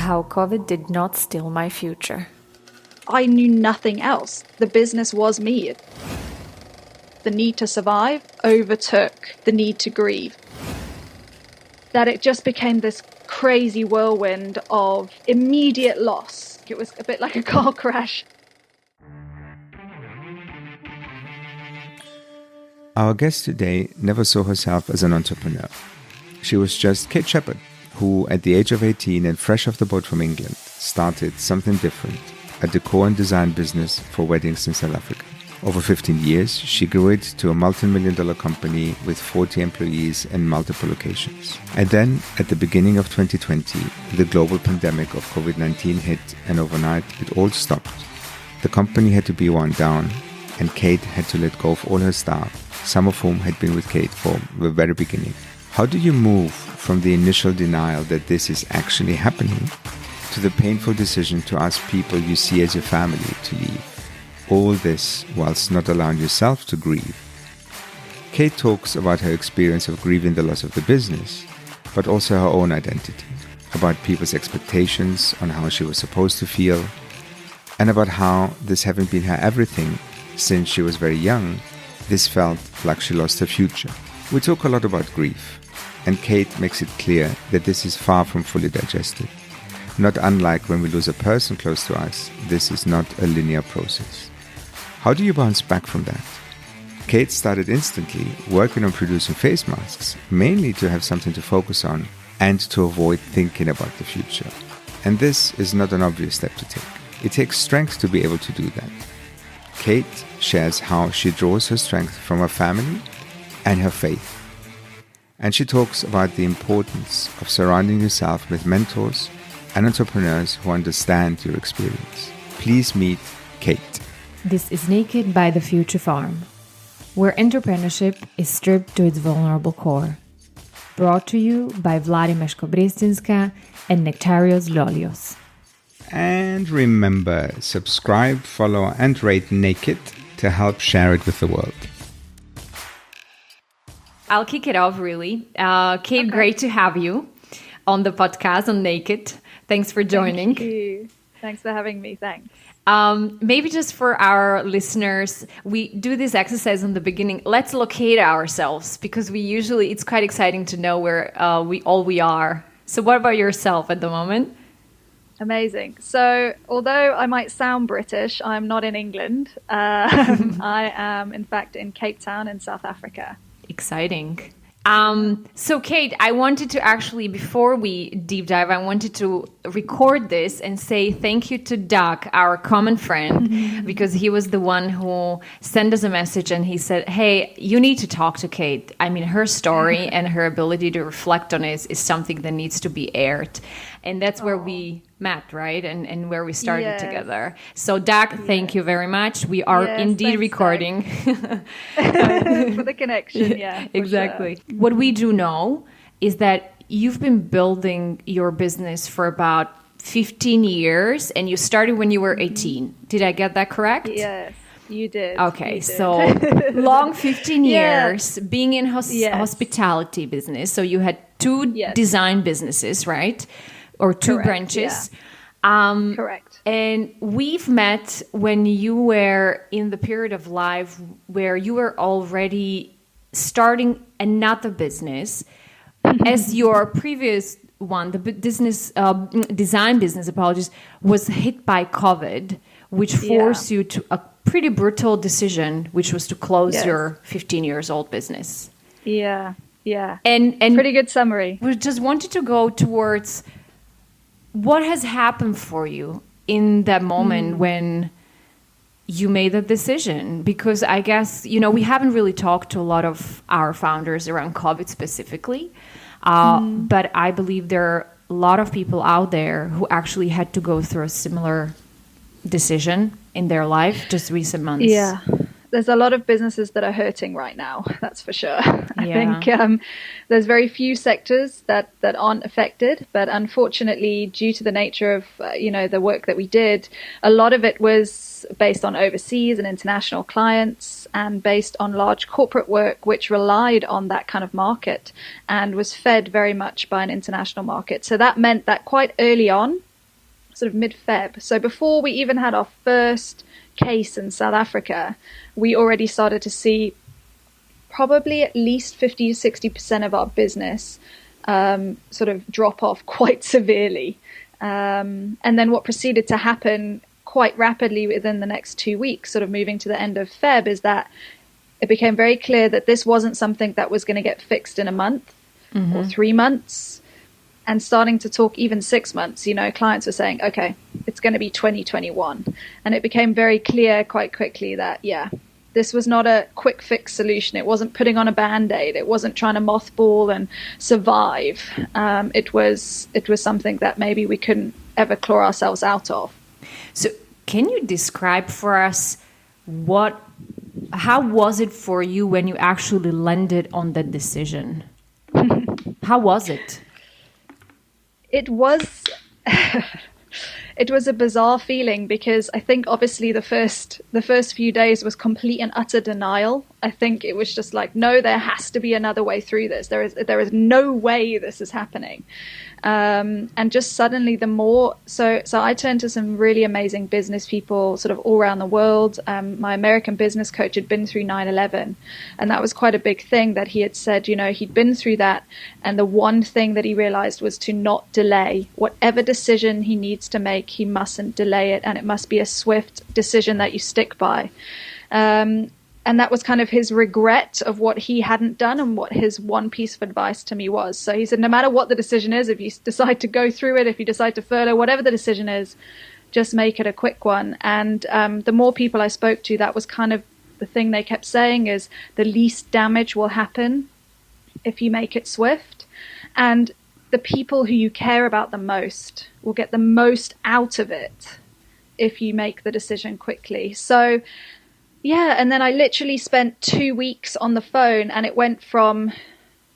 how COVID did not steal my future. I knew nothing else. The business was me. The need to survive overtook the need to grieve. That it just became this crazy whirlwind of immediate loss. It was a bit like a car crash. Our guest today never saw herself as an entrepreneur. She was just Kate Shepherd, who at the age of 18 and fresh off the boat from England, started something different, a decor and design business for weddings in South Africa. Over 15 years, she grew it to a multi-million-dollar company with 40 employees and multiple locations. And then, at the beginning of 2020, the global pandemic of COVID-19 hit, and overnight it all stopped. The company had to be wound down, and Kate had to let go of all her staff, some of whom had been with Kate from the very beginning. How do you move from the initial denial that this is actually happening to the painful decision to ask people you see as your family to leave? All this whilst not allowing yourself to grieve. Kate talks about her experience of grieving the loss of the business, but also her own identity, about people's expectations on how she was supposed to feel, and about how this having been her everything since she was very young, this felt like she lost her future. We talk a lot about grief, and Kate makes it clear that this is far from fully digested. Not unlike when we lose a person close to us, this is not a linear process. How do you bounce back from that? Kate started instantly working on producing face masks, mainly to have something to focus on and to avoid thinking about the future. And this is not an obvious step to take. It takes strength to be able to do that. Kate shares how she draws her strength from her family and her faith. And she talks about the importance of surrounding yourself with mentors and entrepreneurs who understand your experience. Please meet Kate. This is Naked by the Future Farm, where entrepreneurship is stripped to its vulnerable core. Brought to you by Vladimir Skobrestinska and Nectarios Lolios. And remember, subscribe, follow, and rate Naked to help share it with the world. I'll kick it off, really. Kate, okay. Great to have you on the podcast on Naked. Thanks for joining. Thank you. Thanks for having me. Thanks. Maybe just for our listeners, we do this exercise in the beginning. Let's locate ourselves, because it's quite exciting to know where we are. So what about yourself at the moment? Amazing. So although I might sound British, I'm not in England. I am, in fact, in Cape Town in South Africa. Exciting. So Kate, I wanted to actually, before we deep dive, I wanted to record this and say thank you to Doug, our common friend, because he was the one who sent us a message and he said, hey, you need to talk to Kate. I mean, her story and her ability to reflect on it is something that needs to be aired. And that's where we met, right? And where we started together. So Doug, thank you very much. We are indeed recording. For the connection, exactly. Sure. What we do know is that you've been building your business for about 15 years and you started when you were 18. Did I get that correct? Yes. You did. Okay, so long 15 years being in hospitality business. So you had two design businesses, right? Or two branches. Yeah. Correct. And we've met when you were in the period of life where you were already starting another business as your previous one, the business design business, was hit by COVID, which forced you to a pretty brutal decision, which was to close your 15 years old business. Yeah. And pretty good summary. We just wanted to go towards what has happened for you in that moment when you made that decision? Because I guess, we haven't really talked to a lot of our founders around COVID specifically, but I believe there are a lot of people out there who actually had to go through a similar decision in their life just recent months. Yeah. There's a lot of businesses that are hurting right now, that's for sure. I think there's very few sectors that aren't affected, but unfortunately, due to the nature of the work that we did, a lot of it was based on overseas and international clients and based on large corporate work, which relied on that kind of market and was fed very much by an international market. So that meant that quite early on, sort of mid-Feb. So before we even had our first case in South Africa, we already started to see probably at least 50 to 60% of our business sort of drop off quite severely. And then what proceeded to happen quite rapidly within the next 2 weeks, sort of moving to the end of Feb, is that it became very clear that this wasn't something that was going to get fixed in a month or 3 months. And starting to talk even 6 months, clients were saying, okay, it's going to be 2021. And it became very clear quite quickly that, this was not a quick fix solution. It wasn't putting on a Band-Aid. It wasn't trying to mothball and survive. It was something that maybe we couldn't ever claw ourselves out of. So can you describe for us how was it for you when you actually landed on that decision? How was it? It was it was a bizarre feeling, because I think obviously the first few days was complete and utter denial. I think it was just like, no, there has to be another way through this. There is no way this is happening. And just suddenly so I turned to some really amazing business people sort of all around the world. My American business coach had been through 9/11, and that was quite a big thing that he had said, he'd been through that. And the one thing that he realized was to not delay whatever decision he needs to make. He mustn't delay it, and it must be a swift decision that you stick by. And that was kind of his regret of what he hadn't done, and what his one piece of advice to me was. So he said, no matter what the decision is, if you decide to go through it, if you decide to furlough, whatever the decision is, just make it a quick one. And the more people I spoke to, that was kind of the thing they kept saying, is the least damage will happen if you make it swift. And the people who you care about the most will get the most out of it if you make the decision quickly. So and then I literally spent 2 weeks on the phone, and it went from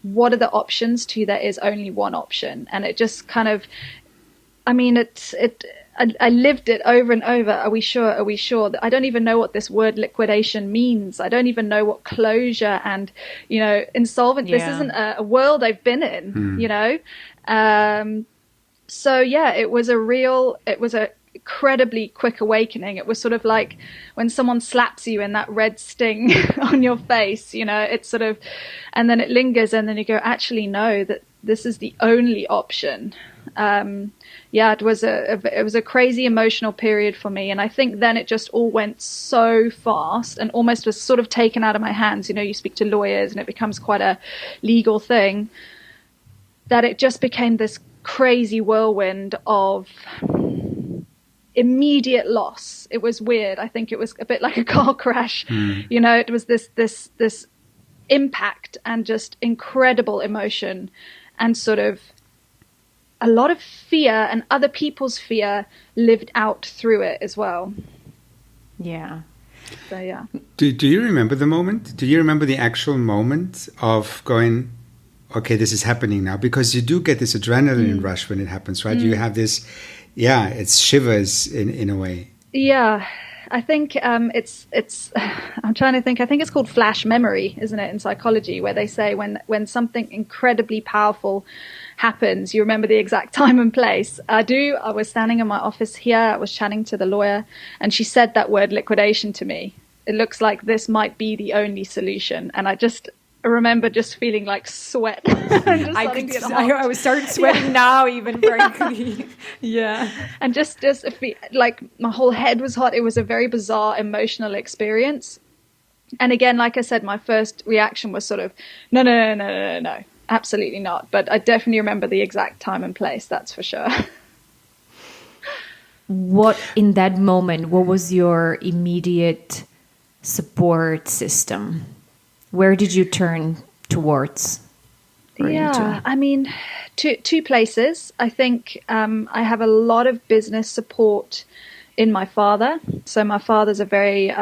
what are the options to there is only one option. And it just kind of, I lived it over and over. Are we sure? Are we sure? I don't even know what this word liquidation means. I don't even know what closure and, insolvent. This isn't a world I've been in, So it was a incredibly quick awakening. It was sort of like when someone slaps you in that red sting on your face, it's sort of, and then it lingers, and then you go, actually, no, that this is the only option. It was a crazy emotional period for me. And I think then it just all went so fast and almost was sort of taken out of my hands. You speak to lawyers and it becomes quite a legal thing, that it just became this crazy whirlwind of immediate loss. It was weird. I think it was a bit like a car crash. It was this impact and just incredible emotion, and sort of a lot of fear, and other people's fear lived out through it as well. Yeah. So Do you remember the moment? Do you remember the actual moment of going, okay, this is happening now? Because you do get this adrenaline rush when it happens, right? You have this, it's shivers in a way. Yeah, I think it's I'm trying to think. I think it's called flash memory, isn't it, in psychology, where they say when something incredibly powerful happens, you remember the exact time and place. I do. I was standing in my office here. I was chatting to the lawyer, and she said that word liquidation to me. It looks like this might be the only solution, and I remember just feeling like sweat. I was started sweating now, even frankly. And just like my whole head was hot. It was a very bizarre emotional experience. And again, like I said, my first reaction was sort of, no, absolutely not. But I definitely remember the exact time and place. That's for sure. What in that moment? What was your immediate support system? Where did you turn towards? I mean, two places. I think I have a lot of business support in my father. So my father's a very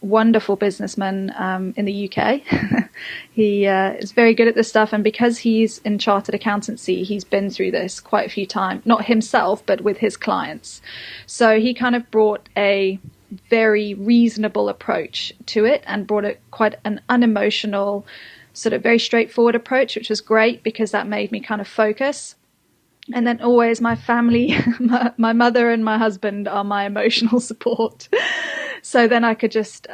wonderful businessman in the UK. He is very good at this stuff. And because he's in chartered accountancy, he's been through this quite a few times, not himself, but with his clients. So he kind of brought a very reasonable approach to it, and brought it quite an unemotional, sort of very straightforward approach, which was great because that made me kind of focus. And then always my family, my mother and my husband are my emotional support. So then I could just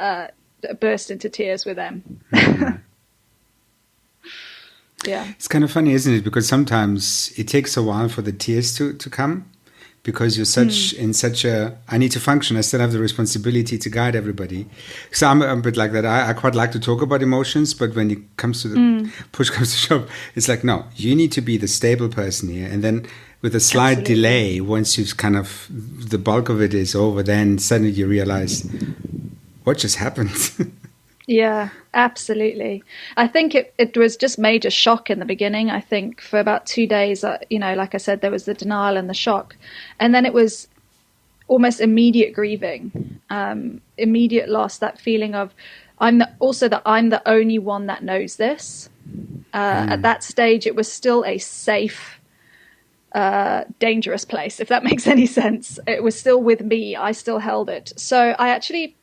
burst into tears with them. Yeah. It's kind of funny, isn't it? Because sometimes it takes a while for the tears to come, because you're in such a, I need to function. I still have the responsibility to guide everybody. So I'm a bit like that. I quite like to talk about emotions, but when it comes to the push comes to shove, it's like, no, you need to be the stable person here. And then with a slight delay, once you've kind of, the bulk of it is over, then suddenly you realize what just happened. Yeah, absolutely. I think it was just major shock in the beginning. I think for about 2 days, like I said, there was the denial and the shock. And then it was almost immediate grieving, immediate loss, that feeling of I'm the only one that knows this. At that stage, it was still a safe, dangerous place, if that makes any sense. It was still with me. I still held it. So I actually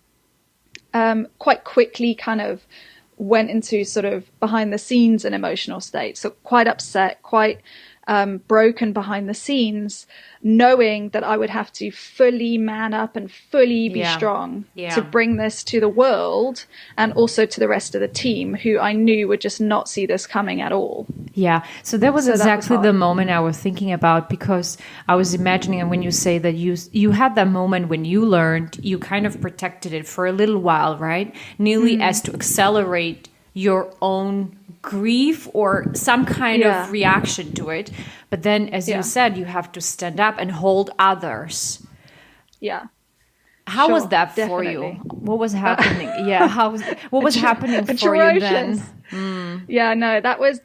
quite quickly kind of went into sort of behind the scenes an emotional state. So quite upset, quite broken behind the scenes, knowing that I would have to fully man up and fully be strong to bring this to the world and also to the rest of the team, who I knew would just not see this coming at all. Yeah. So that was exactly the moment I was thinking about, because I was imagining, and when you say that you had that moment when you learned, you kind of protected it for a little while, right? Nearly as to accelerate your own grief or some kind of reaction to it. But then, as you said, you have to stand up and hold others. Yeah. How was that for you? What was happening? What was happening for you then? Yeah, no, that was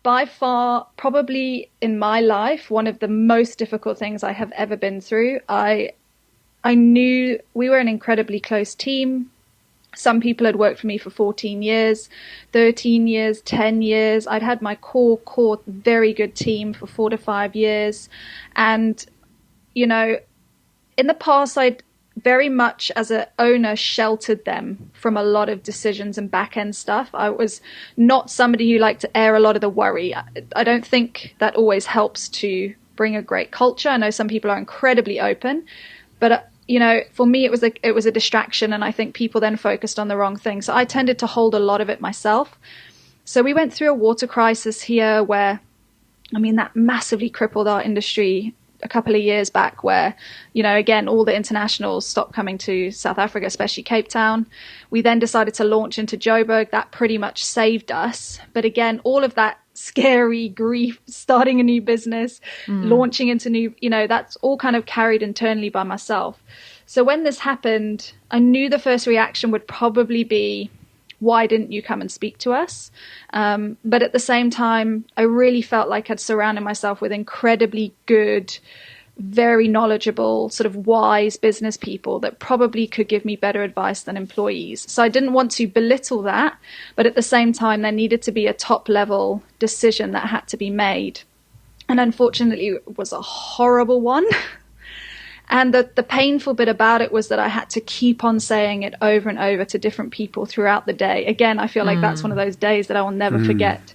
by far probably in my life one of the most difficult things I have ever been through. I knew we were an incredibly close team. Some people had worked for me for 14 years, 13 years, 10 years. I'd had my core, very good team for 4 to 5 years. And, in the past, I'd very much as an owner sheltered them from a lot of decisions and back end stuff. I was not somebody who liked to air a lot of the worry. I don't think that always helps to bring a great culture. I know some people are incredibly open, but for me, it was a distraction, and I think people then focused on the wrong thing. So I tended to hold a lot of it myself. So we went through a water crisis here where, that massively crippled our industry a couple of years back, where, again, all the internationals stopped coming to South Africa, especially Cape Town. We then decided to launch into Joburg. That pretty much saved us. But again, all of that scary grief, starting a new business, launching into new, that's all kind of carried internally by myself. So when this happened, I knew the first reaction would probably be, why didn't you come and speak to us? But at the same time, I really felt like I'd surrounded myself with incredibly good, very knowledgeable, sort of wise business people that probably could give me better advice than employees. So I didn't want to belittle that, but at the same time, there needed to be a top level decision that had to be made. And unfortunately, it was a horrible one. And the painful bit about it was that I had to keep on saying it over and over to different people throughout the day. Again, I feel like that's one of those days that I will never forget.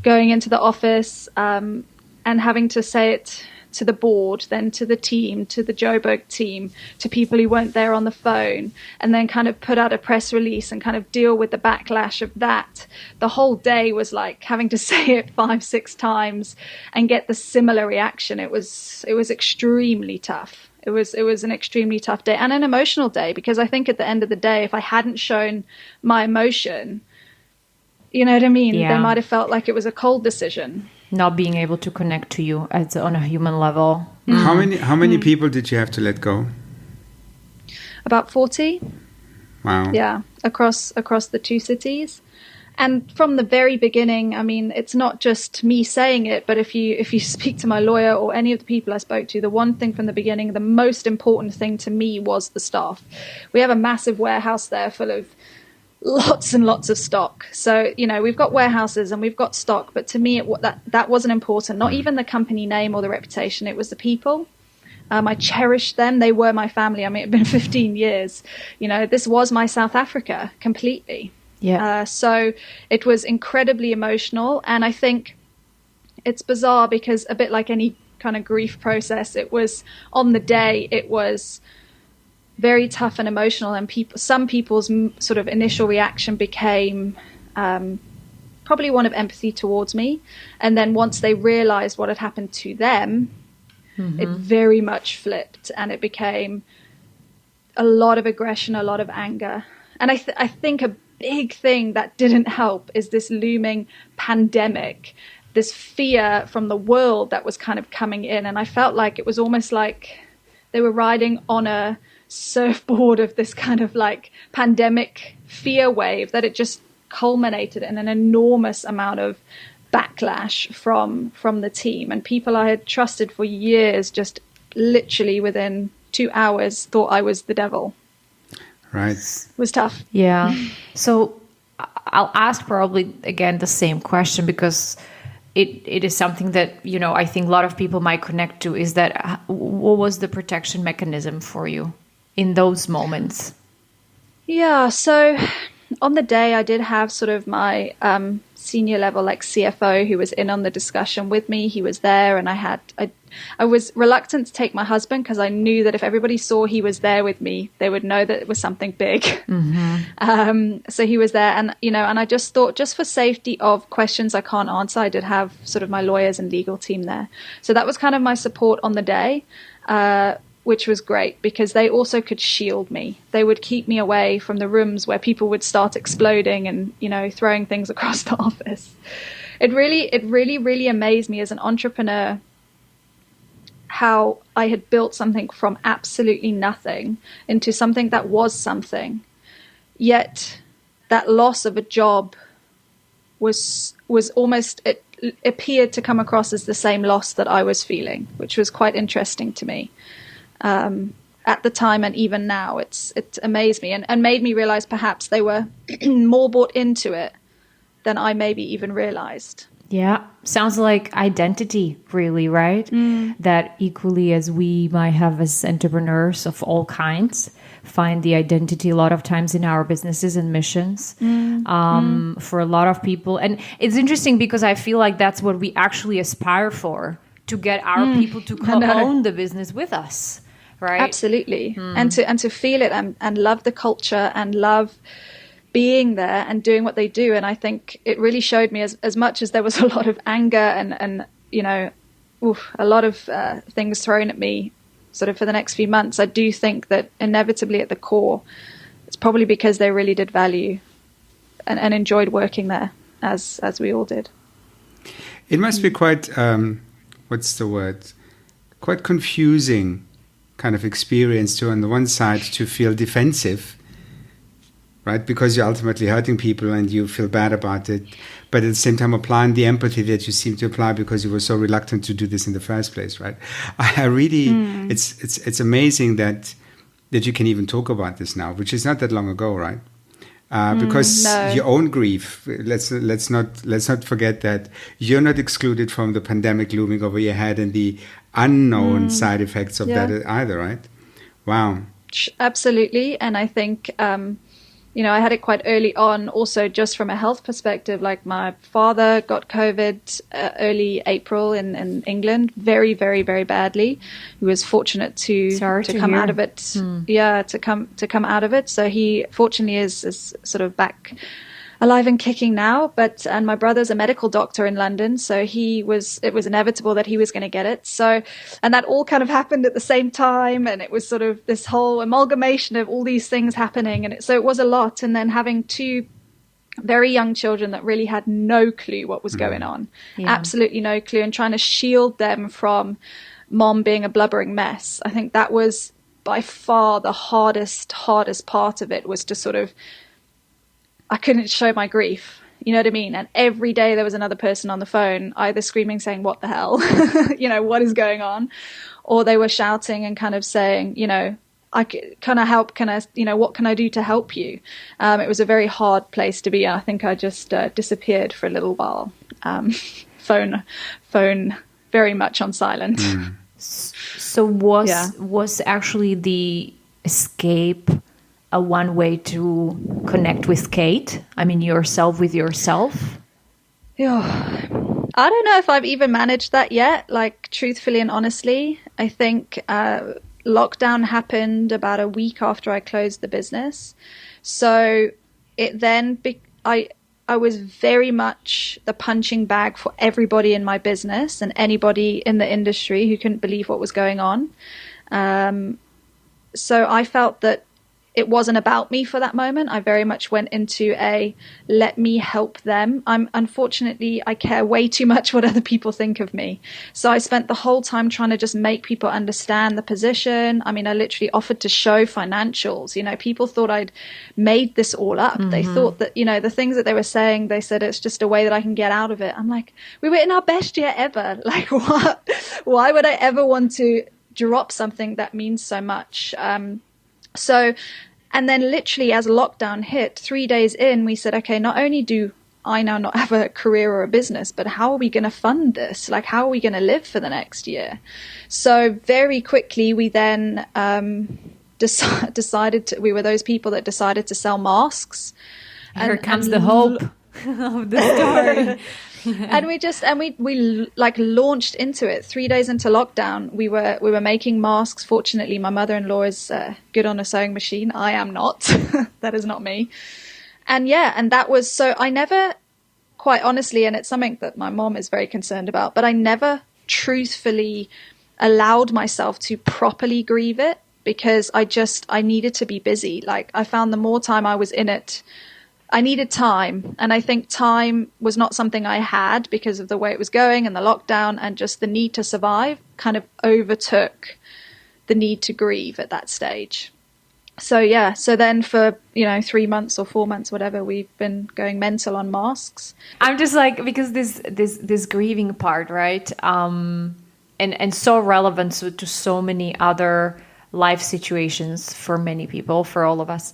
Going into the office and having to say it to the board, then to the team, to the Joburg team, to people who weren't there on the phone, and then kind of put out a press release and kind of deal with the backlash of that. The whole day was like having to say it 5-6 times and get the similar reaction. It was extremely tough. It was an extremely tough day and an emotional day, because I think at the end of the day, if I hadn't shown my emotion, you know what I mean? Yeah. They might have felt like it was a cold decision. Not being able to connect to you on a human level. How many people did you have to let go? About 40. Wow. Yeah, across the 2 cities. And from the very beginning, it's not just me saying it, but if you speak to my lawyer or any of the people I spoke to, the one thing from the beginning, the most important thing to me was the staff. We have a massive warehouse there full of lots and lots of stock. So, we've got warehouses and we've got stock, but to me, that wasn't important. Not even the company name or the reputation. It was the people. I cherished them. They were my family. It'd been 15 years. This was my South Africa completely. Yeah. So it was incredibly emotional. And I think it's bizarre because a bit like any kind of grief process. It was on the day, it was very tough and emotional, and some people's sort of initial reaction became probably one of empathy towards me, and then once they realized what had happened to them, it very much flipped, and it became a lot of aggression, a lot of anger. And I think a big thing that didn't help is this looming pandemic, this fear from the world that was kind of coming in, and I felt like it was almost like they were riding on a surfboard of this kind of like pandemic fear wave, that it just culminated in an enormous amount of backlash from the team, and people I had trusted for years just literally within 2 hours thought I was the devil. Right. It was tough. Yeah. So I'll ask probably again the same question, because it is something that, you know, I think a lot of people might connect to, is that what was the protection mechanism for you in those moments? Yeah, so on the day I did have sort of my senior level like CFO who was in on the discussion with me. He was there, and I was reluctant to take my husband because I knew that if everybody saw he was there with me, they would know that it was something big. So he was there, and you know, and I just thought, just for safety of questions I can't answer, I did have sort of my lawyers and legal team there. So that was kind of my support on the day, which was great because they also could shield me. They would keep me away from the rooms where people would start exploding and, you know, throwing things across the office. It really amazed me as an entrepreneur how I had built something from absolutely nothing into something that was something. Yet that loss of a job was almost, it appeared to come across as the same loss that I was feeling, which was quite interesting to me. At the time, and even now, it amazed me and made me realize perhaps they were more bought into it than I maybe even realized. Yeah, sounds like identity, really, right? That equally as we might have as entrepreneurs of all kinds, find the identity a lot of times in our businesses and missions for a lot of people. And it's interesting because I feel like that's what we actually aspire for, to get our people to co-own the business with us. Right. Absolutely. And to feel it and love the culture and love being there and doing what they do. And I think it really showed me, as much as there was a lot of anger and you know, a lot of things thrown at me sort of for the next few months, I do think that inevitably at the core, it's probably because they really did value and enjoyed working there as we all did. It must be quite, what's the word? Quite confusing kind of experience to, on the one side, to feel defensive, right? Because you're ultimately hurting people and you feel bad about it. But at the same time, applying the empathy that you seem to apply because you were so reluctant to do this in the first place, right? I really, it's amazing that you can even talk about this now, which is not that long ago, right? Because your own grief, let's not forget that you're not excluded from the pandemic looming over your head and the unknown side effects of that either, right? Wow. Absolutely. And I think, you know, I had it quite early on also just from a health perspective. Like my father got COVID early April in England, very, very, very badly. He was fortunate to come out of it. Yeah, to come out of it. So he fortunately is sort of back alive and kicking now, and my brother's a medical doctor in London, so it was inevitable that he was going to get it. So, and that all kind of happened at the same time, and it was sort of this whole amalgamation of all these things happening, and so it was a lot. And then having two very young children that really had no clue what was going on, absolutely no clue, and trying to shield them from mom being a blubbering mess. I think that was by far the hardest part of it, was to sort of, I couldn't show my grief, you know what I mean? And every day there was another person on the phone, either screaming, saying, what the hell, you know, what is going on? Or they were shouting and kind of saying, you know, can I help? Can I, you know, what can I do to help you? It was a very hard place to be. I think I just disappeared for a little while. Phone very much on silent. So was actually the escape a one way to connect with Kate? I mean, yourself with yourself? Yeah, I don't know if I've even managed that yet. Like, truthfully and honestly, I think lockdown happened about a week after I closed the business. So it then, I was very much the punching bag for everybody in my business and anybody in the industry who couldn't believe what was going on. So I felt that it wasn't about me for that moment. I very much went into let me help them. Unfortunately, I care way too much what other people think of me. So I spent the whole time trying to just make people understand the position. I mean, I literally offered to show financials. You know, people thought I'd made this all up. Mm-hmm. They thought that, you know, the things that they were saying, they said it's just a way that I can get out of it. I'm like, we were in our best year ever. Like, what? Why would I ever want to drop something that means so much? And then literally as lockdown hit, 3 days in, we said, okay, not only do I now not have a career or a business, but how are we going to fund this? Like, how are we going to live for the next year? So very quickly, we then we were those people that decided to sell masks. Here comes the hope of the story. And we launched into it. 3 days into lockdown, we were making masks. Fortunately, my mother-in-law is good on a sewing machine. I am not. That is not me. And that was, so I never, quite honestly, and it's something that my mom is very concerned about, but I never truthfully allowed myself to properly grieve it, because I needed to be busy. Like, I found the more time I was in it, I needed time. And I think time was not something I had because of the way it was going and the lockdown, and just the need to survive kind of overtook the need to grieve at that stage. So then for, 3 months or 4 months, whatever, we've been going mental on masks. I'm just like, because this grieving part, right? And so relevant to so many other life situations for many people, for all of us.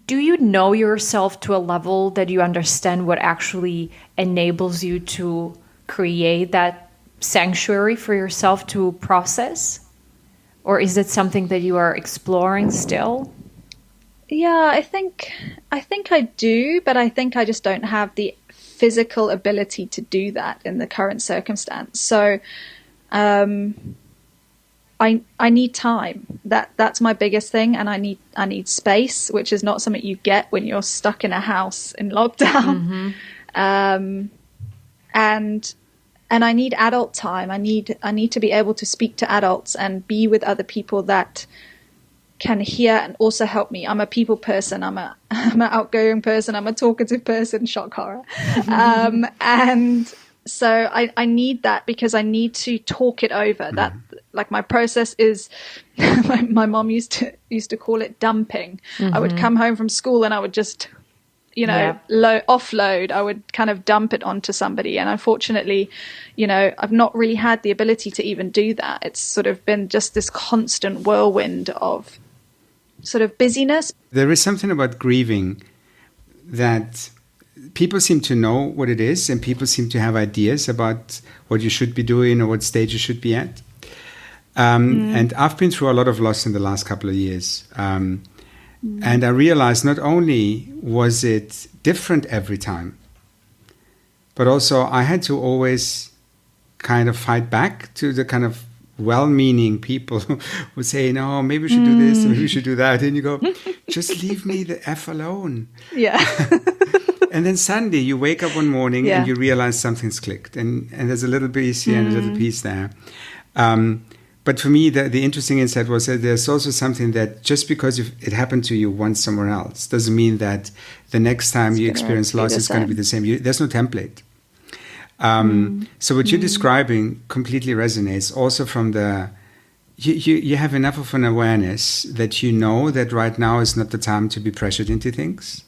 Do you know yourself to a level that you understand what actually enables you to create that sanctuary for yourself to process? Or is it something that you are exploring still? Yeah, I think I do, but I think I just don't have the physical ability to do that in the current circumstance. So I need time. That's my biggest thing, and I need space, which is not something you get when you're stuck in a house in lockdown. Mm-hmm. And I need adult time. I need to be able to speak to adults and be with other people that can hear and also help me. I'm a people person. I'm an outgoing person. I'm a talkative person. Shock horror. And so I need that, because I need to talk it over. Mm-hmm. That, like, my process is, my mom used to call it dumping. Mm-hmm. I would come home from school and I would just, offload. I would kind of dump it onto somebody. And unfortunately, I've not really had the ability to even do that. It's sort of been just this constant whirlwind of sort of busyness. There is something about grieving that people seem to know what it is, and people seem to have ideas about what you should be doing or what stage you should be at. And I've been through a lot of loss in the last couple of years. And I realized not only was it different every time, but also I had to always kind of fight back to the kind of well-meaning people who say, no, maybe we should do this, maybe we should do that. And you go, just leave me the F alone. Yeah. And then suddenly you wake up one morning and you realize something's clicked. And there's a little piece here and a little piece there. But for me, the interesting insight was that there's also something that just because it happened to you once somewhere else doesn't mean that the next time you experience loss, it's going to be the same. There's no template. So what you're describing completely resonates also from you have enough of an awareness that you know that right now is not the time to be pressured into things.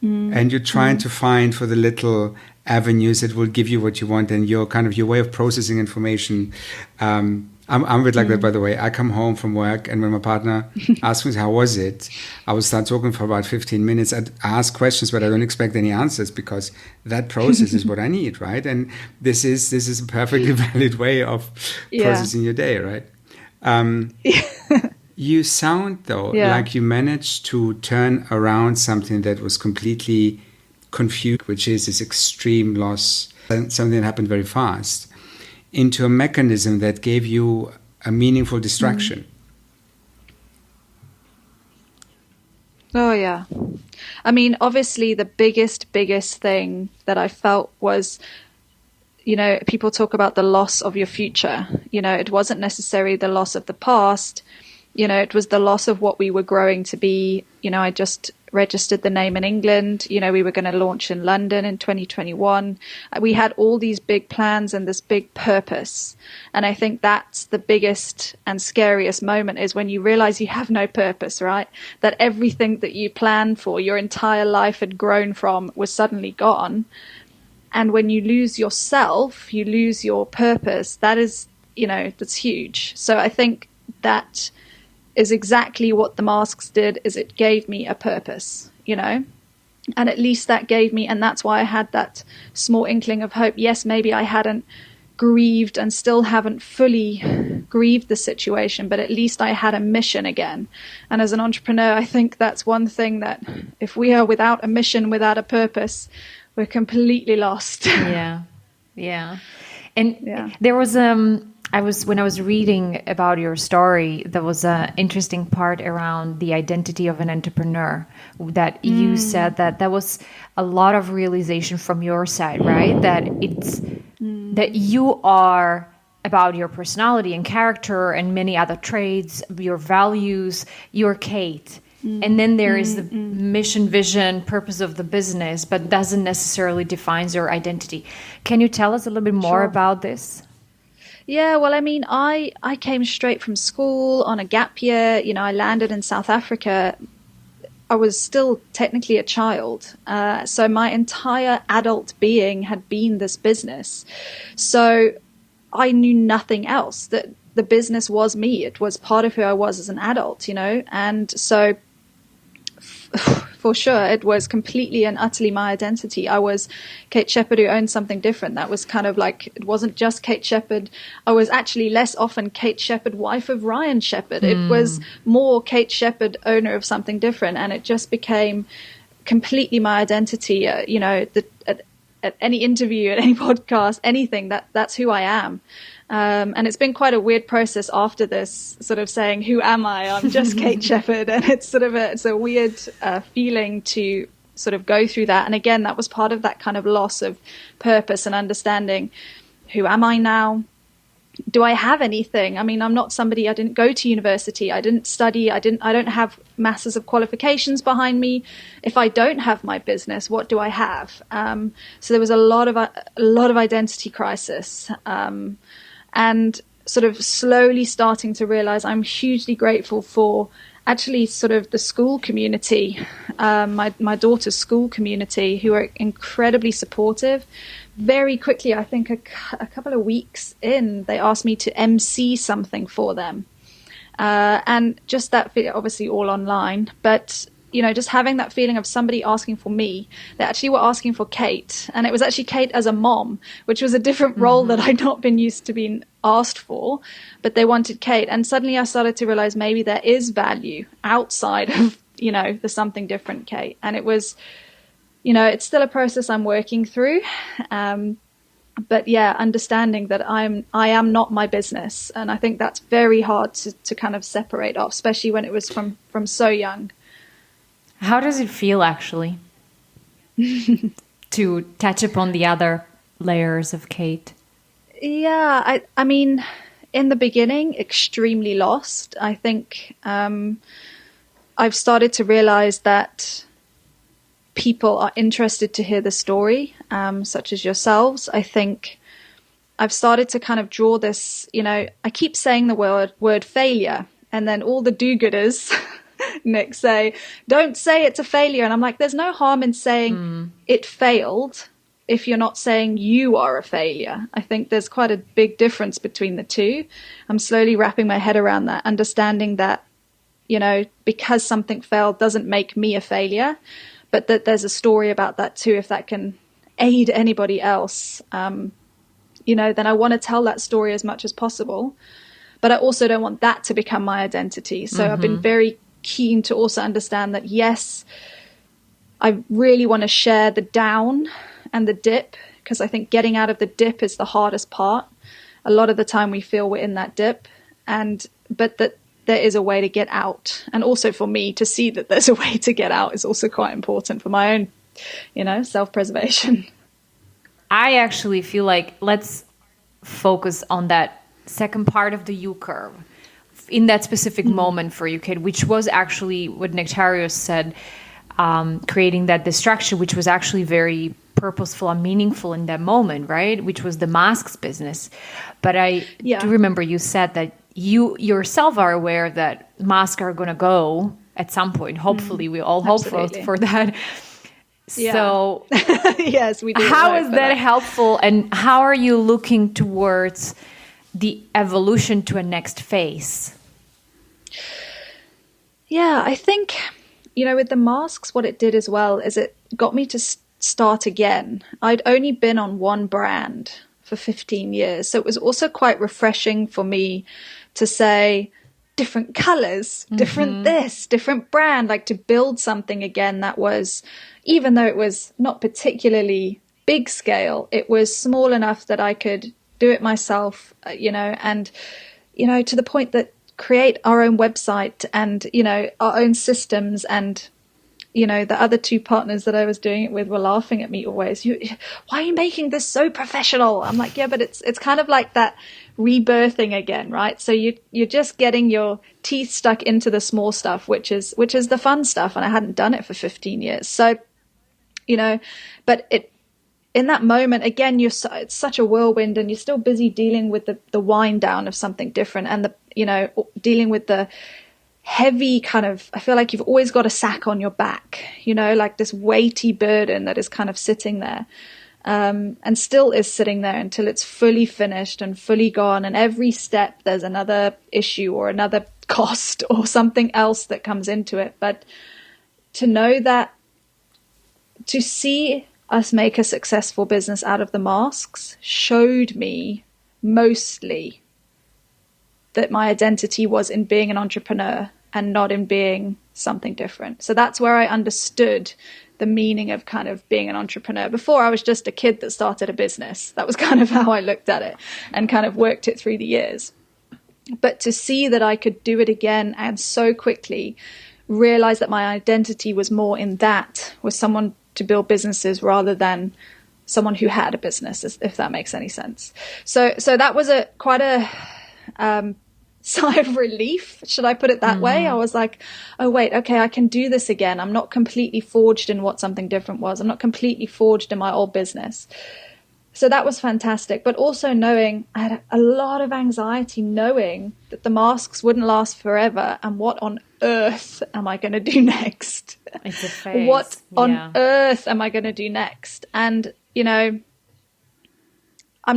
And you're trying to find for the little avenues that will give you what you want, and your way of processing information. I'm a bit like that, by the way. I come home from work, and when my partner asks me, how was it? I will start talking for about 15 minutes. I ask questions, but I don't expect any answers, because that process is what I need, right? And this is a perfectly valid way of processing your day, right? You sound, though, like you managed to turn around something that was completely confusion, which is this extreme loss, something that happened very fast, into a mechanism that gave you a meaningful distraction. Oh, yeah. I mean, obviously, the biggest thing that I felt was, people talk about the loss of your future. It wasn't necessarily the loss of the past. It was the loss of what we were growing to be. I just registered the name in England. We were going to launch in London in 2021. We had all these big plans and this big purpose. And I think that's the biggest and scariest moment, is when you realize you have no purpose, right? That everything that you planned for, your entire life had grown from, was suddenly gone. And when you lose yourself, you lose your purpose. That is, that's huge. So I think that is exactly what the masks did, is it gave me a purpose, and at least that gave me, and that's why I had that small inkling of hope. Yes, maybe I hadn't grieved and still haven't fully grieved the situation, but at least I had a mission again. And as an entrepreneur, I think that's one thing, that if we are without a mission, without a purpose, we're completely lost. Yeah. And there was when I was reading about your story, there was an interesting part around the identity of an entrepreneur, that you said that was a lot of realization from your side, right? That it's that you are about your personality and character and many other traits, your values, you're Kate. And then there is the mission, vision, purpose of the business, but doesn't necessarily define your identity. Can you tell us a little bit more about this? Yeah, well, I mean, I came straight from school on a gap year. I landed in South Africa. I was still technically a child. So my entire adult being had been this business. So I knew nothing else. That the business was me. It was part of who I was as an adult, And so for sure, it was completely and utterly my identity. I was Kate Shepherd who owned something different. That was kind of like, it wasn't just Kate Shepherd. I was actually less often Kate Shepherd, wife of Ryan Shepherd. It was more Kate Shepherd, owner of something different. And it just became completely my identity. At any interview, at any podcast, anything, that's who I am. And it's been quite a weird process after this, sort of saying, who am I? I'm just Kate Shepherd. And it's sort of it's a weird feeling to sort of go through that. And again, that was part of that kind of loss of purpose and understanding, who am I now? Do I have anything? I mean, I'm not somebody, I didn't go to university. I didn't study. I don't have masses of qualifications behind me. If I don't have my business, what do I have? So there was a lot of identity crisis. And sort of slowly starting to realize I'm hugely grateful for actually sort of the school community, my daughter's school community, who are incredibly supportive. Very quickly, I think a couple of weeks in, they asked me to MC something for them. And just that, obviously all online, but just having that feeling of somebody asking for me. They actually were asking for Kate, and it was actually Kate as a mom, which was a different role that I'd not been used to being asked for, but they wanted Kate. And suddenly I started to realize maybe there is value outside of, the something different Kate. And it was, it's still a process I'm working through. But yeah, understanding that I am not my business. And I think that's very hard to kind of separate off, especially when it was from so young. How does it feel, actually, to touch upon the other layers of Kate? Yeah, I mean, in the beginning, extremely lost. I think I've started to realize that people are interested to hear the story, such as yourselves. I think I've started to kind of draw this, I keep saying the word failure, and then all the do-gooders Nick say, don't say it's a failure. And I'm like, there's no harm in saying it failed if you're not saying you are a failure. I think there's quite a big difference between the two. I'm slowly wrapping my head around that, understanding that, because something failed doesn't make me a failure, but that there's a story about that too. If that can aid anybody else, then I want to tell that story as much as possible. But I also don't want that to become my identity. So I've been very keen to also understand that, yes, I really want to share the down and the dip, because I think getting out of the dip is the hardest part. A lot of the time we feel we're in that dip, but that there is a way to get out. And also for me to see that there's a way to get out is also quite important for my own, self-preservation. I actually feel like let's focus on that second part of the U curve in that specific moment for you, Kate, which was actually what Nectarios said, creating that distraction, which was actually very purposeful and meaningful in that moment, right? Which was the masks business. But I do remember you said that you yourself are aware that masks are going to go at some point. Hopefully, we all hope for that. Yeah. So, yes, we do. How is that helpful, and how are you looking towards the evolution to a next phase? Yeah, I think, with the masks, what it did as well is it got me to start again. I'd only been on one brand for 15 years. So it was also quite refreshing for me to say different colors, different this, different brand, like to build something again that was, even though it was not particularly big scale, it was small enough that I could do it myself, and, to the point that create our own website and, our own systems. And, the other two partners that I was doing it with were laughing at me always. Why are you making this so professional? I'm like, yeah, but it's kind of like that rebirthing again, right? So you're just getting your teeth stuck into the small stuff, which is the fun stuff. And I hadn't done it for 15 years. So, but in that moment, again, it's such a whirlwind, and you're still busy dealing with the wind down of something different, and dealing with the heavy kind of, I feel like you've always got a sack on your back, like this weighty burden that is kind of sitting there, and still is sitting there until it's fully finished and fully gone. And every step there's another issue or another cost or something else that comes into it. But to know that, to see us make a successful business out of the masks showed me mostly that my identity was in being an entrepreneur and not in being something different. So that's where I understood the meaning of kind of being an entrepreneur. Before, I was just a kid that started a business. That was kind of how I looked at it and kind of worked it through the years. But to see that I could do it again and so quickly, realize that my identity was more in that, was someone to build businesses rather than someone who had a business, if that makes any sense. So that was quite a sigh of relief, should I put it that way? I was like, oh wait, okay, I can do this again. I'm not completely forged in what something different was. I'm not completely forged in my old business. So that was fantastic. But also knowing, I had a lot of anxiety knowing that the masks wouldn't last forever, and what on earth am I going to do next? It's a phase. What on earth am I going to do next? And, I'm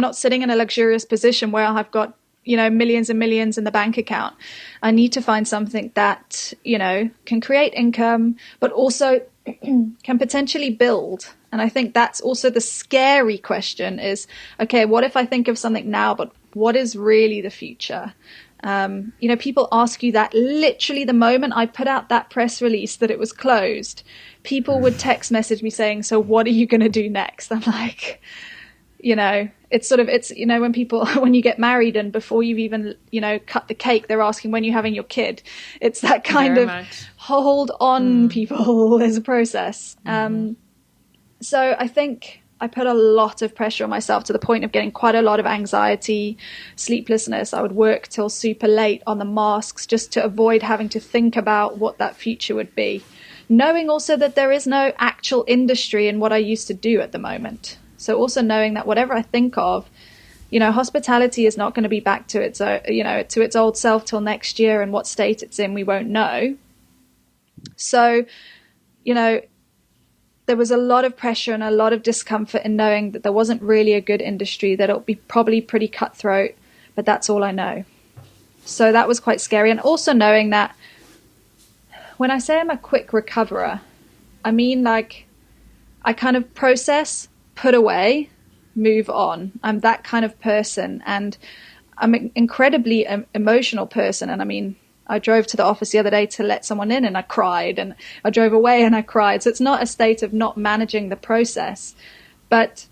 not sitting in a luxurious position where I've got, millions and millions in the bank account. I need to find something that, can create income, but also can potentially build. And I think that's also the scary question is, okay, what if I think of something now, but what is really the future? People ask you that literally the moment I put out that press release that it was closed, people would text message me saying, so what are you going to do next? I'm like, it's when you get married and before you've even, cut the cake, they're asking when you're having your kid. It's that kind Very of much. Hold on, people. There's a process. So I think I put a lot of pressure on myself to the point of getting quite a lot of anxiety, sleeplessness. I would work till super late on the masks just to avoid having to think about what that future would be. Knowing also that there is no actual industry in what I used to do at the moment. So also knowing that whatever I think of, hospitality is not going to be back to its, to its old self till next year, and what state it's in, we won't know. So, there was a lot of pressure and a lot of discomfort in knowing that there wasn't really a good industry, that it'll be probably pretty cutthroat, but that's all I know. So that was quite scary. And also knowing that when I say I'm a quick recoverer, I mean like I kind of process, put away, move on. I'm that kind of person, and I'm an incredibly emotional person. And I mean, I drove to the office the other day to let someone in and I cried, and I drove away and I cried. So it's not a state of not managing the process, but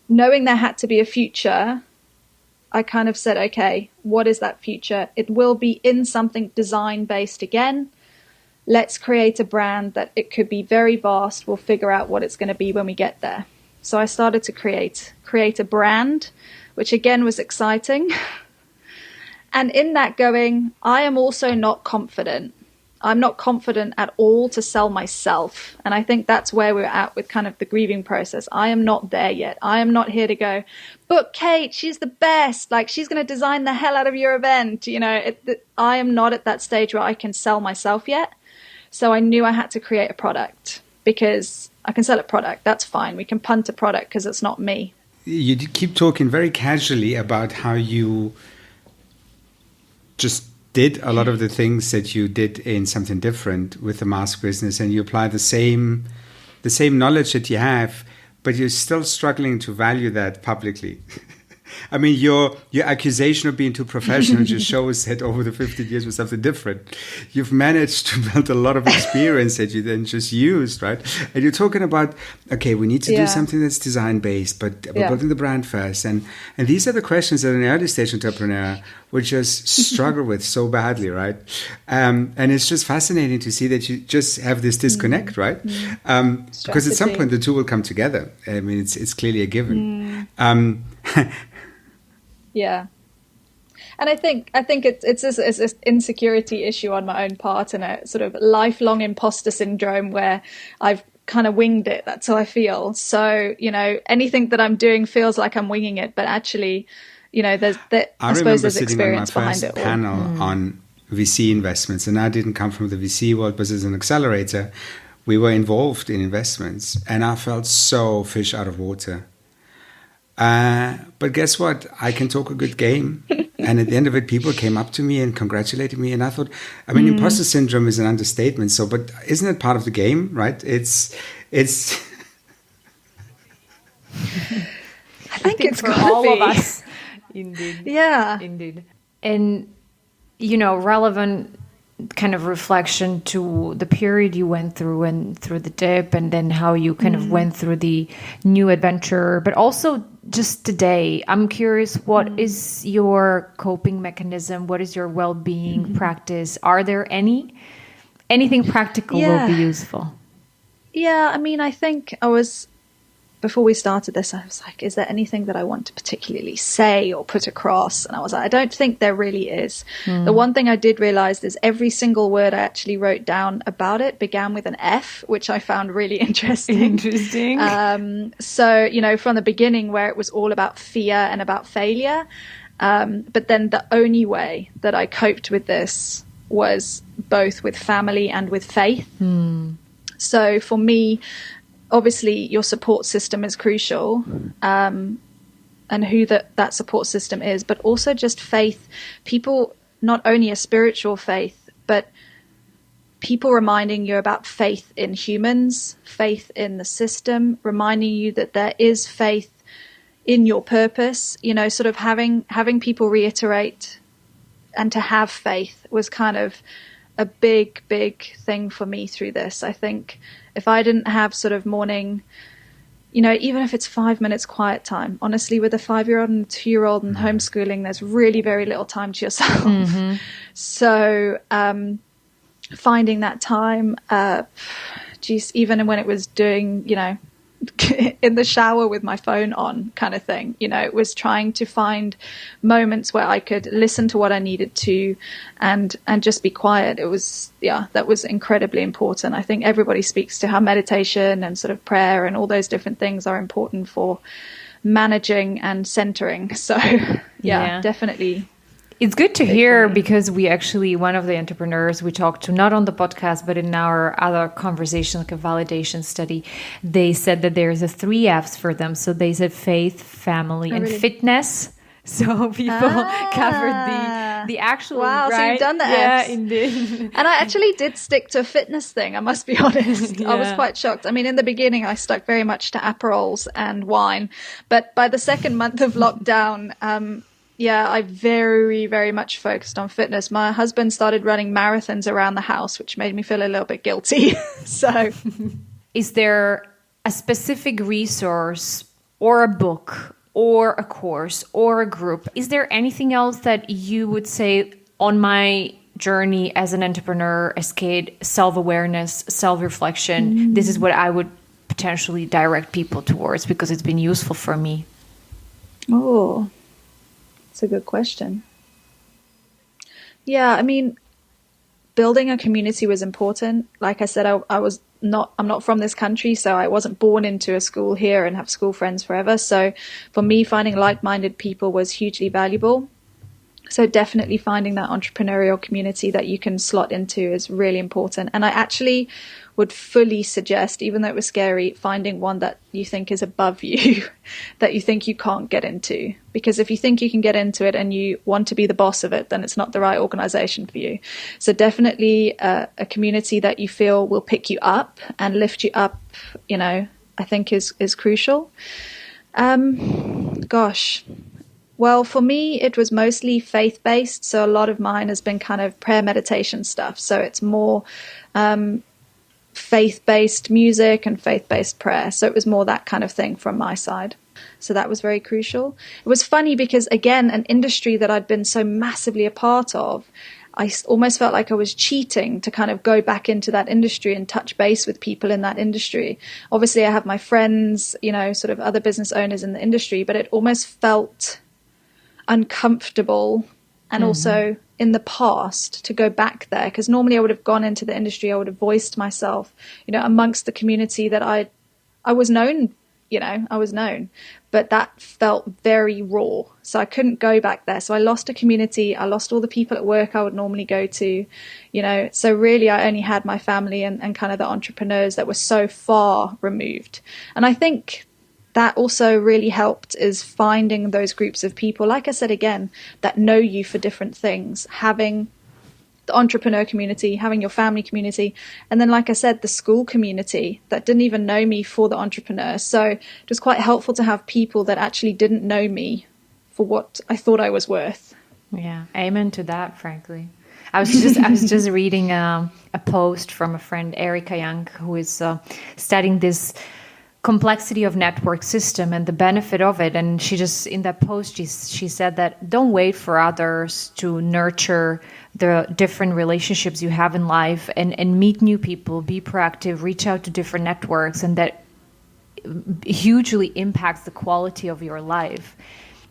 knowing there had to be a future, I kind of said, okay, what is that future? It will be in something design based again. Let's create a brand that it could be very vast. We'll figure out what it's going to be when we get there. So I started to create a brand, which again was exciting. And in that going, I am also not confident. I'm not confident at all to sell myself. And I think that's where we're at with kind of the grieving process. I am not there yet. I am not here to go, book Kate, she's the best. Like, she's going to design the hell out of your event. You know, I am not at that stage where I can sell myself yet. So I knew I had to create a product, because I can sell a product. That's fine. We can punt a product because it's not me. You keep talking very casually about how you just did a lot of the things that you did in Something Different with the mask business, and you apply the same knowledge that you have, but you're still struggling to value that publicly. I mean, your accusation of being too professional just shows that over the 15 years with Something Different, you've managed to build a lot of experience that you then just used, right? And you're talking about, okay, we need to do something that's design-based, but we're building the brand first. And these are the questions that an early stage entrepreneur would just struggle with so badly, right? And it's just fascinating to see that you just have this disconnect, right? Because at some point the two will come together. I mean, it's clearly a given. Yeah. And I think it's this insecurity issue on my own part, and a sort of lifelong imposter syndrome where I've kind of winged it. That's how I feel. So, you know, anything that I'm doing feels like I'm winging it, but actually, you know, I suppose there's experience behind it all. I remember sitting on my first panel on VC investments, and I didn't come from the VC world, but as an accelerator, we were involved in investments, and I felt so fish out of water. But guess what? I can talk a good game. And at the end of it, people came up to me and congratulated me. And I thought, I mean, imposter syndrome is an understatement. So, but isn't it part of the game, right? It's. I think it's for all of us. Indeed. Yeah. Indeed. And, you know, relevant kind of reflection to the period you went through and through the dip, and then how you kind of went through the new adventure, but also just today. I'm curious, what is your coping mechanism? What is your well-being practice? Are there anything practical will be useful? Yeah, I mean, I think before we started this, I was like, is there anything that I want to particularly say or put across? And I was like, I don't think there really is. The one thing I did realize is every single word I actually wrote down about it began with an F, which I found really interesting. So, you know, from the beginning where it was all about fear and about failure. But then the only way that I coped with this was both with family and with faith. So for me, obviously, your support system is crucial, and who that support system is, but also just faith. People, not only a spiritual faith, but people reminding you about faith in humans, faith in the system, reminding you that there is faith in your purpose. You know, sort of having people reiterate and to have faith was kind of a big thing for me through this. I think if I didn't have sort of morning, you know, even if it's 5 minutes quiet time, honestly, with a 5-year-old and a 2-year-old and homeschooling, there's really very little time to yourself. So finding that time, even when it was doing, you know, in the shower with my phone on kind of thing, you know, it was trying to find moments where I could listen to what I needed to and just be quiet. It was, that was incredibly important. I think everybody speaks to how meditation and sort of prayer and all those different things are important for managing and centering. So definitely. It's good to hear, because we actually, one of the entrepreneurs we talked to, not on the podcast, but in our other conversation, like a validation study, they said that there's a 3 F's for them. So they said faith, family, and fitness. So people covered the actual. Wow, right? So you've done the F's. Yeah, indeed. And I actually did stick to a fitness thing, I must be honest. I was quite shocked. I mean, in the beginning, I stuck very much to Aperols and wine. But by the second month of lockdown, I very, very much focused on fitness. My husband started running marathons around the house, which made me feel a little bit guilty. So, is there a specific resource or a book or a course or a group? Is there anything else that you would say on my journey as an entrepreneur, as Kate, self-awareness, self-reflection, this is what I would potentially direct people towards because it's been useful for me? Oh, that's a good question. Yeah, I mean, building a community was important. Like I said, I'm not from this country, so I wasn't born into a school here and have school friends forever. So for me, finding like-minded people was hugely valuable. So definitely finding that entrepreneurial community that you can slot into is really important. And I actually would fully suggest, even though it was scary, finding one that you think is above you, that you think you can't get into. Because if you think you can get into it and you want to be the boss of it, then it's not the right organization for you. So definitely a community that you feel will pick you up and lift you up, I think is crucial. Well, for me, it was mostly faith-based. So a lot of mine has been kind of prayer meditation stuff. So it's more faith-based music and faith-based prayer. So it was more that kind of thing from my side. So that was very crucial. It was funny because, again, an industry that I'd been so massively a part of, I almost felt like I was cheating to kind of go back into that industry and touch base with people in that industry. Obviously, I have my friends, sort of other business owners in the industry, but it almost felt uncomfortable and also in the past to go back there, because normally I would have gone into the industry, I would have voiced myself, amongst the community that I was known, but that felt very raw. So I couldn't go back there. So I lost a community. I lost all the people at work I would normally go to, so really I only had my family and kind of the entrepreneurs that were so far removed. And I think that also really helped is finding those groups of people, like I said again, that know you for different things, having the entrepreneur community, having your family community, and then, like I said, the school community that didn't even know me for the entrepreneur. So it was quite helpful to have people that actually didn't know me for what I thought I was worth. Yeah, amen to that, frankly. I was just reading a post from a friend, Erica Young, who is studying this complexity of network system and the benefit of it. And she just, in that post, she said that don't wait for others to nurture the different relationships you have in life and meet new people, be proactive, reach out to different networks, and that hugely impacts the quality of your life.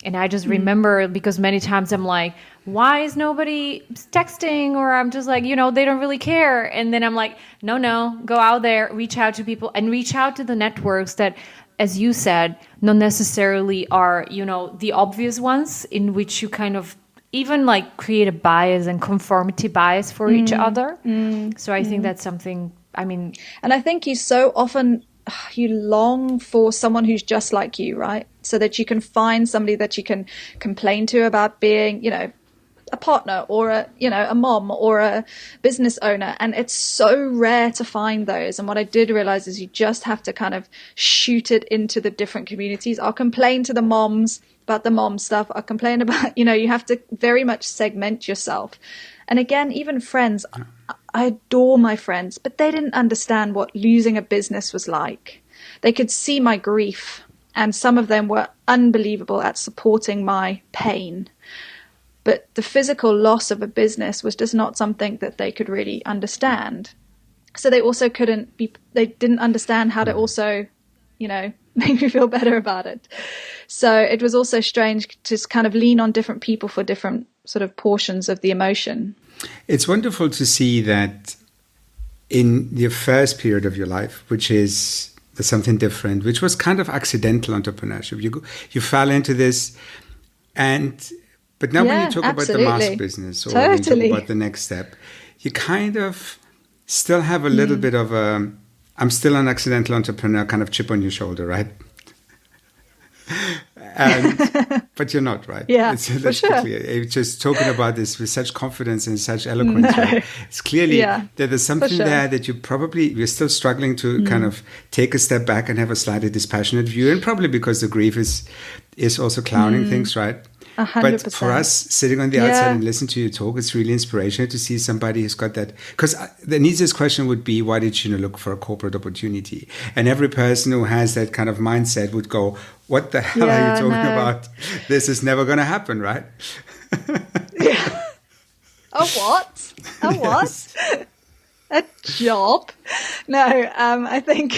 And I just remember, because many times I'm like, why is nobody texting? Or I'm just like, they don't really care. And then I'm like, no, go out there, reach out to people and reach out to the networks that, as you said, not necessarily are, the obvious ones in which you kind of even like create a bias and conformity bias for each other. So I think that's something, and I think you so often, you long for someone who's just like you, right? So that you can find somebody that you can complain to about being, a partner or a mom or a business owner. And it's so rare to find those. And what I did realize is you just have to kind of shoot it into the different communities. I'll complain to the moms about the mom stuff. I'll complain about, you have to very much segment yourself. And again, even friends, I adore my friends, but they didn't understand what losing a business was like. They could see my grief, and some of them were unbelievable at supporting my pain. But the physical loss of a business was just not something that they could really understand. So they also they didn't understand how to also, make me feel better about it. So it was also strange to kind of lean on different people for different sort of portions of the emotion. It's wonderful to see that in your first period of your life, which is something different, which was kind of accidental entrepreneurship. You fell into this, but now when you talk about the mask business or when you talk about the next step, you kind of still have a little bit of I'm still an accidental entrepreneur kind of chip on your shoulder, right? But you're not, right? Yeah, for sure. It's just talking about this with such confidence and such eloquence. No. Right? It's clearly that there's something there that you're still struggling to kind of take a step back and have a slightly dispassionate view, and probably because the grief is also clouding things, right? 100%. But for us, sitting on the outside and listening to you talk, it's really inspirational to see somebody who's got that. Because the easiest question would be, why did you look for a corporate opportunity? And every person who has that kind of mindset would go, what the hell are you talking about? This is never going to happen, right? A what? A what? Yes. A job? No, I think,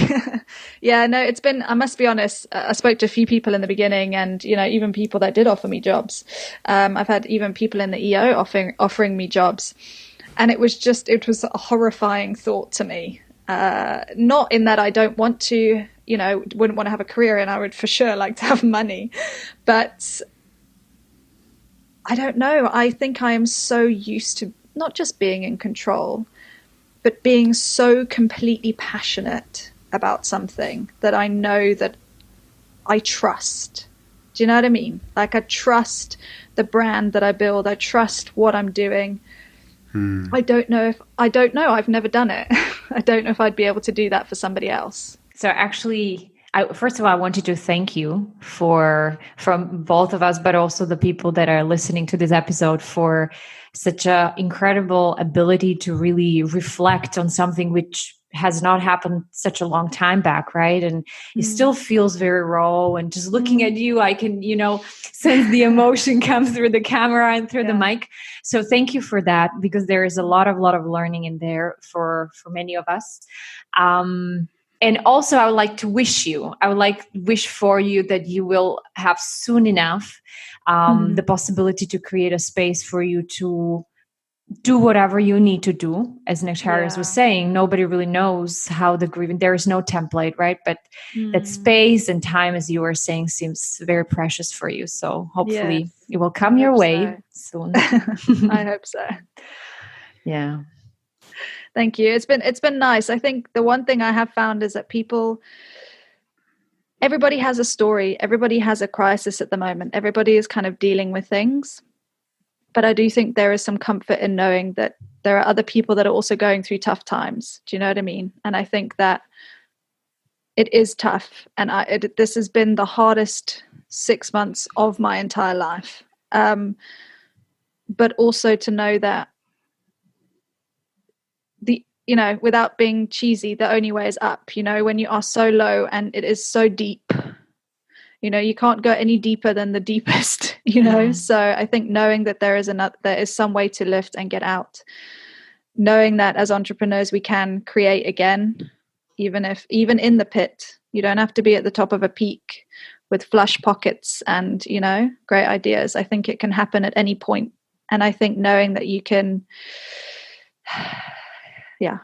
it's been, I must be honest, I spoke to a few people in the beginning and, even people that did offer me jobs. I've had even people in the EO offering me jobs. And it was a horrifying thought to me. Not in that I don't want to, wouldn't want to have a career and I would for sure like to have money. But I don't know. I think I am so used to not just being in control, but being so completely passionate about something that I know that I trust. Do you know what I mean? Like I trust the brand that I build. I trust what I'm doing. I don't know. I've never done it. I don't know if I'd be able to do that for somebody else. So actually, first of all, I wanted to thank you from both of us, but also the people that are listening to this episode for such an incredible ability to really reflect on something which has not happened such a long time back, right? And it still feels very raw. And just looking at you, I can, sense the emotion come through the camera and through the mic. So thank you for that, because there is a lot of learning in there for many of us. And also, I would like to wish for you that you will have soon enough the possibility to create a space for you to do whatever you need to do. As Nectarius was saying, nobody really knows how the grieving, there is no template, right? But that space and time, as you were saying, seems very precious for you. So hopefully it will come your way soon. I hope so. Yeah. Thank you. It's been nice. I think the one thing I have found is that everybody has a story. Everybody has a crisis at the moment. Everybody is kind of dealing with things. But I do think there is some comfort in knowing that there are other people that are also going through tough times. Do you know what I mean? And I think that it is tough. And this has been the hardest 6 months of my entire life. But also to know that without being cheesy, the only way is up. When you are so low and it is so deep, you can't go any deeper than the deepest, So I think knowing that there is some way to lift and get out, knowing that as entrepreneurs, we can create again, even in the pit. You don't have to be at the top of a peak with flush pockets and, great ideas. I think it can happen at any point. And I think knowing that you can,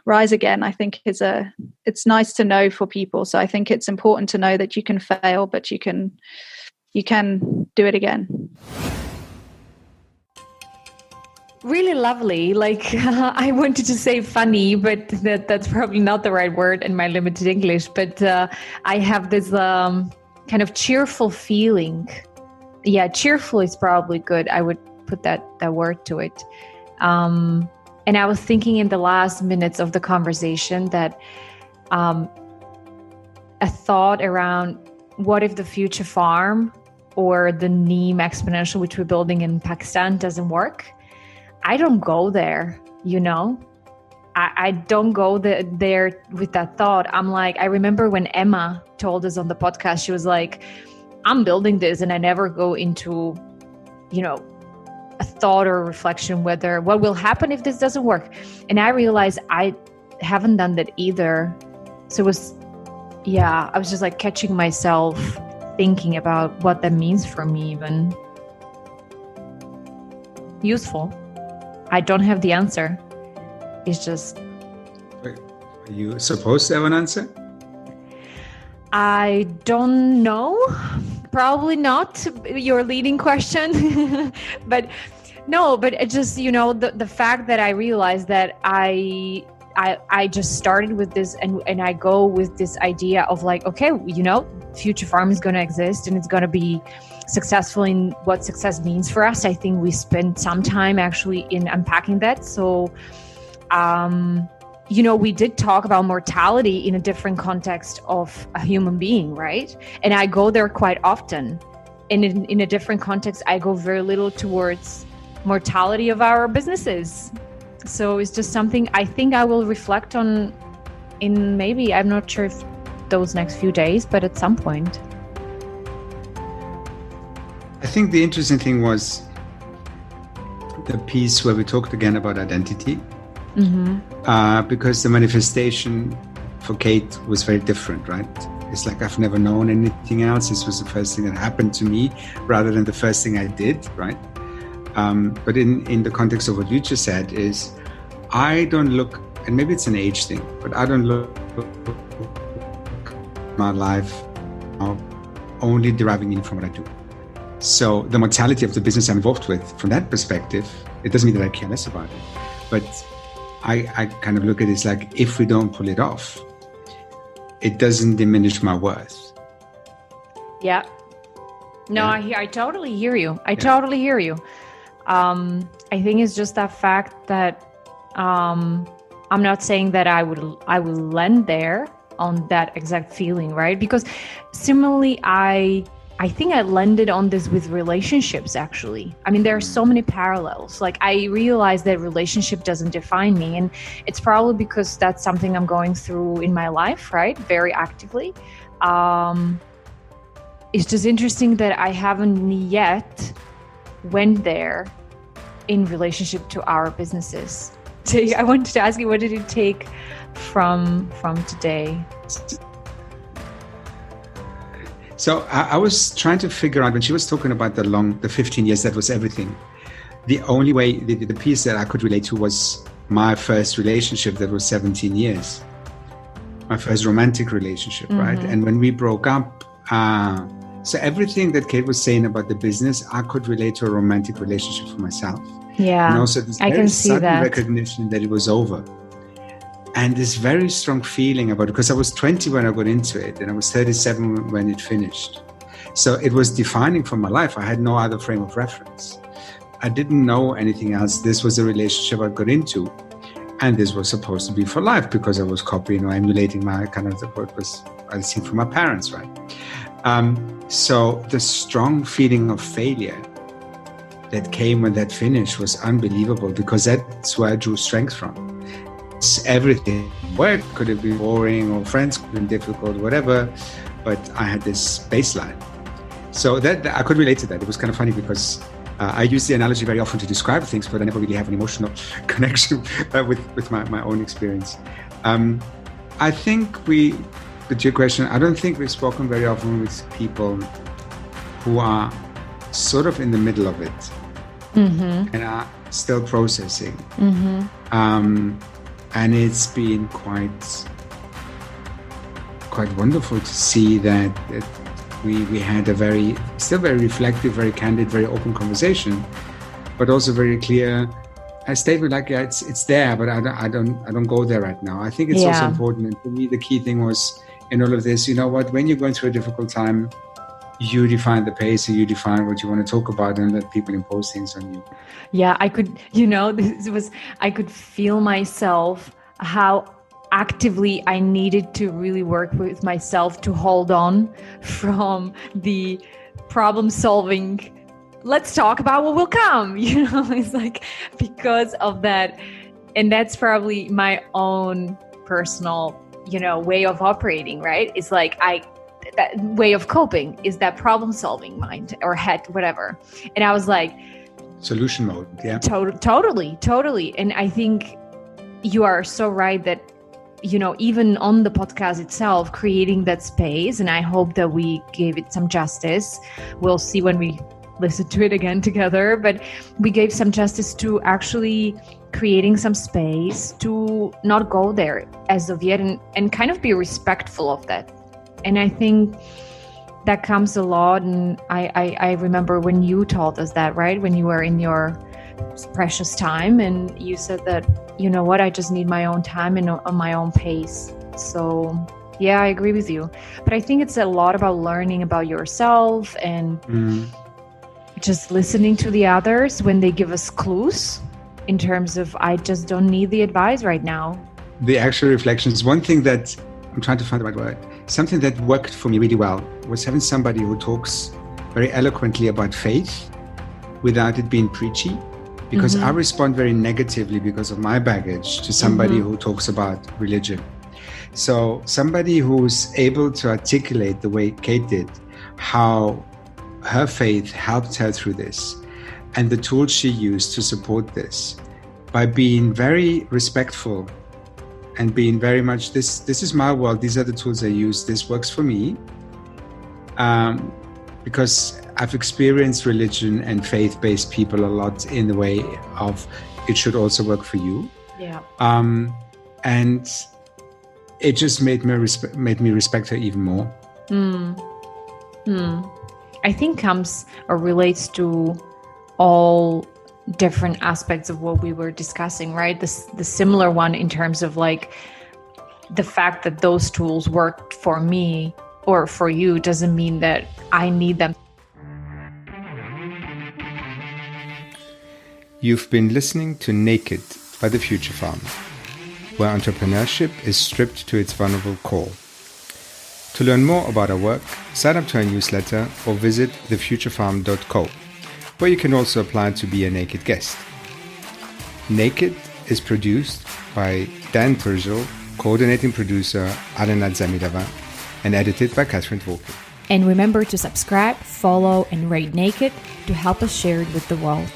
rise again, I think it's nice to know for people. So I think it's important to know that you can fail, but you can do it again. Really lovely. I wanted to say funny, but that's probably not the right word in my limited English. But I have this kind of cheerful feeling. Yeah, cheerful is probably good. I would put that word to it. And I was thinking in the last minutes of the conversation that a thought around what if the future farm or the Neem exponential, which we're building in Pakistan, doesn't work? I don't go there, I don't go there with that thought. I'm like, I remember when Emma told us on the podcast, she was like, I'm building this and I never go into, a thought or reflection whether what will happen if this doesn't work. And I realized I haven't done that either. So I was just like catching myself thinking about what that means for me even. Useful. I don't have the answer. It's just... Are you supposed to have an answer? I don't know. Probably not your leading question. But it just, the fact that I realized that I just started with this and I go with this idea of like, okay, future farm is going to exist and it's going to be successful in what success means for us. I think we spent some time actually in unpacking that. So, we did talk about mortality in a different context of a human being, right? And I go there quite often. in a different context, I go very little towards mortality of our businesses. So it's just something I think I will reflect on in maybe, I'm not sure if those next few days, but at some point. I think the interesting thing was the piece where we talked again about identity, because the manifestation for Kate was very different, right? It's like I've never known anything else. This was the first thing that happened to me rather than the first thing I did, right? But in the context of what you just said is, I don't look, and maybe it's an age thing, but I don't look my life only deriving in from what I do. So the mortality of the business I'm involved with, from that perspective, it doesn't mean that I care less about it. But I kind of look at it as like, if we don't pull it off, it doesn't diminish my worth. Yeah. No, I totally hear you. I totally hear you. I think it's just that fact that I'm not saying that I will land there on that exact feeling, right? Because similarly, I think I landed on this with relationships, actually. I mean, there are so many parallels. Like, I realize that relationship doesn't define me. And it's probably because that's something I'm going through in my life, right? Very actively. It's just interesting that I haven't yet went there in relationship to our businesses. So I wanted to ask you, what did it take from today? So I was trying to figure out, when she was talking about the 15 years, that was everything. The only way, the piece that I could relate to was my first relationship that was 17 years. My first romantic relationship, right? And when we broke up, so everything that Kate was saying about the business, I could relate to a romantic relationship for myself. Yeah, and also this very sudden recognition that it was over. And this very strong feeling about it, because I was 20 when I got into it, and I was 37 when it finished. So it was defining for my life. I had no other frame of reference. I didn't know anything else. This was a relationship I got into. And this was supposed to be for life, because I was copying or emulating my kind of what was I seen from my parents, right? So the strong feeling of failure that came when that finished was unbelievable, because that's where I drew strength from. Everything, work could have been boring, or friends could have been difficult, whatever, but I had this baseline. So that I could relate to that. It was kind of funny, because I use the analogy very often to describe things, but I never really have an emotional connection with my own experience. I think with your question, I don't think we've spoken very often with people who are sort of in the middle of it and are still processing. And it's been quite wonderful to see that we had a still very reflective, very candid, very open conversation, but also very clear a statement like, yeah, it's there, but I don't go there right now. I think it's also important. And for me, the key thing was in all of this, you know what, when you're going through a difficult time, you define the pace and you define what you want to talk about, and let people impose things on you. Yeah, I could, I could feel myself, how actively I needed to really work with myself to hold on from the problem solving. Let's talk about what will come, it's like, because of that. And that's probably my own personal, way of operating, right? It's like that way of coping is that problem solving mind or head, whatever. And I was like, solution mode. Yeah. Totally. And I think you are so right that, even on the podcast itself, creating that space, and I hope that we gave it some justice. We'll see when we listen to it again together, but we gave some justice to actually creating some space to not go there as of yet, and kind of be respectful of that. And I think that comes a lot. And I remember when you told us that, right? When you were in your precious time, and you said that, you know what, I just need my own time and on my own pace. So yeah, I agree with you. But I think it's a lot about learning about yourself and just listening to the others when they give us clues in terms of, I just don't need the advice right now. The actual reflections. One thing that I'm trying to find the right word, something that worked for me really well was having somebody who talks very eloquently about faith without it being preachy, because I respond very negatively because of my baggage to somebody who talks about religion. So somebody who's able to articulate the way Kate did, how her faith helped her through this and the tools she used to support this, by being very respectful and being very much, this is my world, these are the tools I use, this works for me. Because I've experienced religion and faith-based people a lot in the way of it should also work for you. Yeah. And it just made me respect her even more. I think comes or relates to all different aspects of what we were discussing, right? The similar one in terms of like the fact that those tools worked for me or for you doesn't mean that I need them. You've been listening to Naked by The Future Farm, where entrepreneurship is stripped to its vulnerable core. To learn more about our work, sign up to our newsletter or visit thefuturefarm.co, where you can also apply to be a Naked guest. Naked is produced by Dan Purcell, coordinating producer Alanat Zamidova, and edited by Catherine Volker. And remember to subscribe, follow, and rate Naked to help us share it with the world.